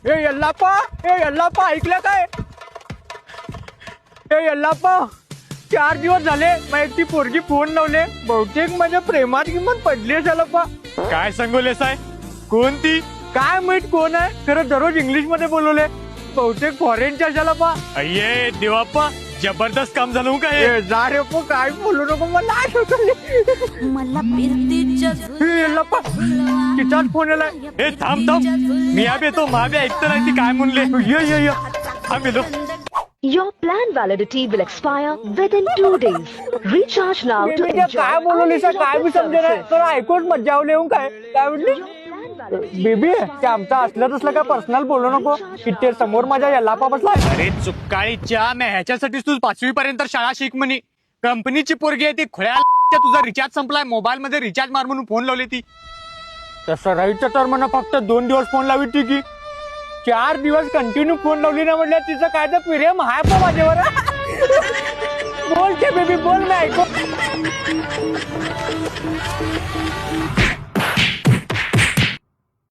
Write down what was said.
ए यल्लाप्पा ऐकलं काय? ए यल्लाप्पा 4 दिवस झाले मग ती पोरगी फोन लावले, बहुतेक माझ्या प्रेमात किंमत पडली असेल अप्पा. काय सांगोलेस आहे? कोण ती? काय माहित कोण आहे, खरं दररोज इंग्लिश मध्ये बोलवले, बहुतेक फॉरेनच्या असाल अप्पा. अय्ये देवाप्पा, जबरदस्त काम झालं हो का हे? ए जा रे अप्पा, काय बोलू नको, मला आठवतले. मला फिरतीच्या ए यल्लाप्पा तिचाच फोन आलाय. ए थांब थांब, मी अब येतो, महाबी ऐकतं नाही ती काय म्हणले. ये थांब येतो. Your plan validity will expire within 2 days. Recharge now to me enjoy काय बोलवलीस काय मी समजे नाही, तर ऐकून मज्जा आवली येऊन काय काय म्हटली. बेबी ते आमचं असलं तसलं काय पर्सनल बोलू नको, किती समोर माझ्या यल्लाप्पा बसलाय. अरे चुक्काळीच्या, मी ह्याच्यासाठीच तू 5वी पर्यंत शाळा शिक म्हणे. कंपनीची पोरगी आहे ती, खुळ्या तुझा रिचार्ज संपलाय, मोबाईल मध्ये रिचार्ज मार म्हणून फोन लावली ती. तसं राहायचं तर म्हणा फक्त 2 दिवस फोन लावी की 4 दिवस कंटिन्यू फोन लावली ना म्हटलं, तिचं काय तर प्रेम हाय पण माझ्यावर. बोल ते बेबी बोल, मी ऐकू.